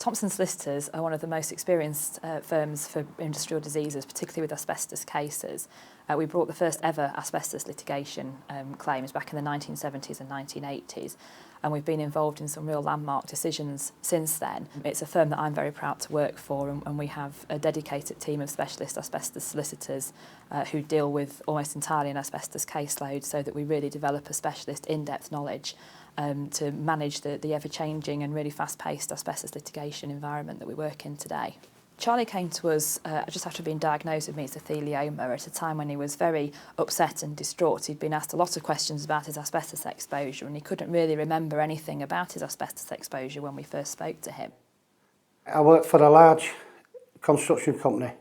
Thompsons Solicitors are one of the most experienced firms for industrial diseases, particularly with asbestos cases. We brought the first ever asbestos litigation claims back in the 1970s and 1980s, and we've been involved in some real landmark decisions since then. It's a firm that I'm very proud to work for, and we have a dedicated team of specialist asbestos solicitors who deal with almost entirely an asbestos caseload, so that we really develop a specialist in-depth knowledge to manage the ever-changing and really fast-paced asbestos litigation environment that we work in today. Charlie came to us just after being diagnosed with mesothelioma at a time when he was very upset and distraught. He'd been asked a lot of questions about his asbestos exposure, and he couldn't really remember anything about his asbestos exposure when we first spoke to him. I worked for a large construction company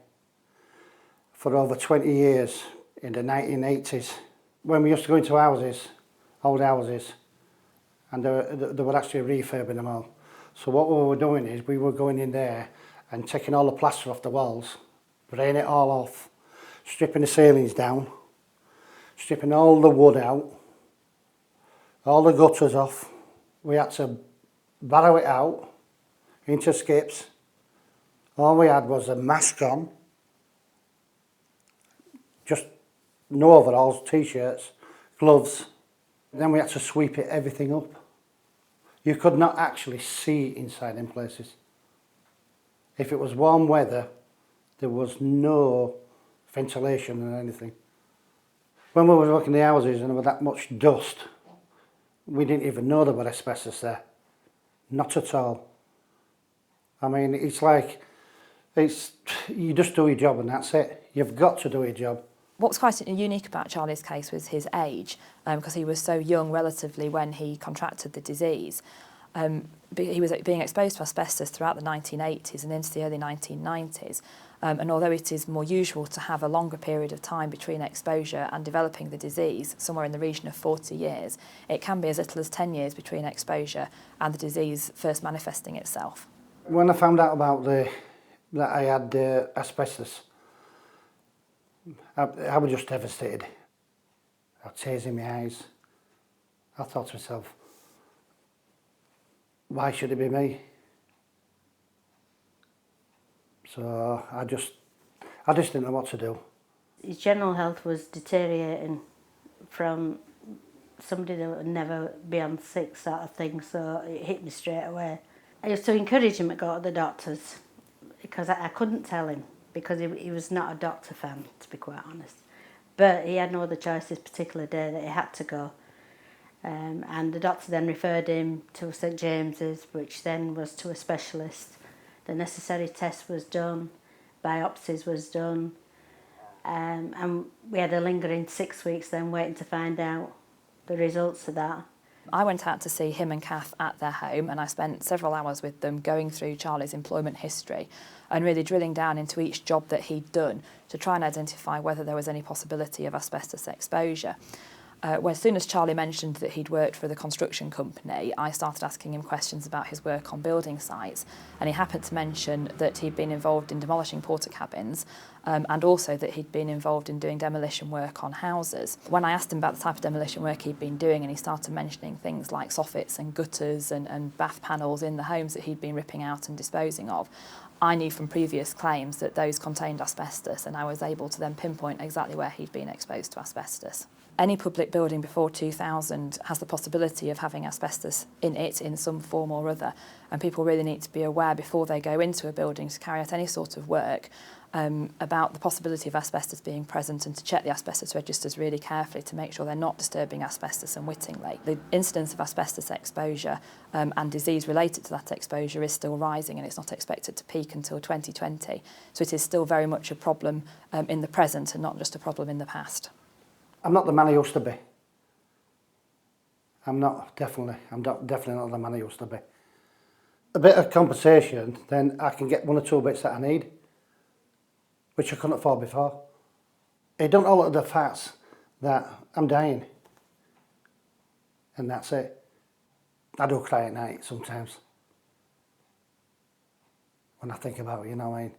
for over 20 years in the 1980s. When we used to go into houses, old houses, and they were actually refurbing them all. So what we were doing is we were going in there and taking all the plaster off the walls, spraying it all off, stripping the ceilings down, stripping all the wood out, all the gutters off. We had to barrow it out into skips. All we had was a mask on, just no overalls, t-shirts, gloves. Then we had to sweep everything up. You could not actually see inside them places. If it was warm weather, there was no ventilation or anything. When we were working in the houses and there was that much dust, we didn't even know there was asbestos there. Not at all. I mean, you just do your job and that's it. You've got to do your job. What's quite unique about Charlie's case was his age, because he was so young relatively when he contracted the disease. He was being exposed to asbestos throughout the 1980s and into the early 1990s. And although it is more usual to have a longer period of time between exposure and developing the disease, somewhere in the region of 40 years, it can be as little as 10 years between exposure and the disease first manifesting itself. When I found out about that I had asbestos, I was just devastated. I had tears in my eyes. I thought to myself, why should it be me? So I just didn't know what to do. His general health was deteriorating from somebody that would never be on sick sort of thing, so it hit me straight away. I used to encourage him to go to the doctors because I couldn't tell him, because he was not a doctor fan, to be quite honest. But he had no other choice this particular day that he had to go. And the doctor then referred him to St James's, which then was to a specialist. The necessary test was done, biopsies was done, and we had a lingering 6 weeks then waiting to find out the results of that. I went out to see him and Kath at their home, and I spent several hours with them going through Charlie's employment history and really drilling down into each job that he'd done to try and identify whether there was any possibility of asbestos exposure. As soon as Charlie mentioned that he'd worked for the construction company, I started asking him questions about his work on building sites, and he happened to mention that he'd been involved in demolishing porter cabins and also that he'd been involved in doing demolition work on houses. When I asked him about the type of demolition work he'd been doing, and he started mentioning things like soffits and gutters and bath panels in the homes that he'd been ripping out and disposing of, I knew from previous claims that those contained asbestos, and I was able to then pinpoint exactly where he'd been exposed to asbestos. Any public building before 2000 has the possibility of having asbestos in it in some form or other, and people really need to be aware before they go into a building to carry out any sort of work about the possibility of asbestos being present, and to check the asbestos registers really carefully to make sure they're not disturbing asbestos unwittingly. The incidence of asbestos exposure and disease related to that exposure is still rising, and it's not expected to peak until 2020. So it is still very much a problem in the present and not just a problem in the past. I'm not the man I used to be. I'm definitely not the man I used to be. A bit of compensation, then I can get one or two bits that I need, which I couldn't afford before. It don't alter the facts that I'm dying, and that's it. I do cry at night sometimes when I think about it, you know what I mean?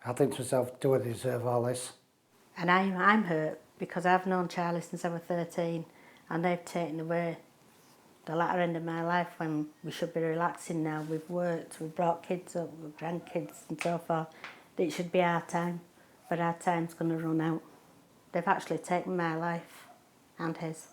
I think to myself, do I deserve all this? And I'm hurt because I've known Charlie since I was 13, and they've taken away the latter end of my life when we should be relaxing now. We've worked, we've brought kids up, we've grandkids and so forth. It should be our time, but our time's going to run out. They've actually taken my life and his.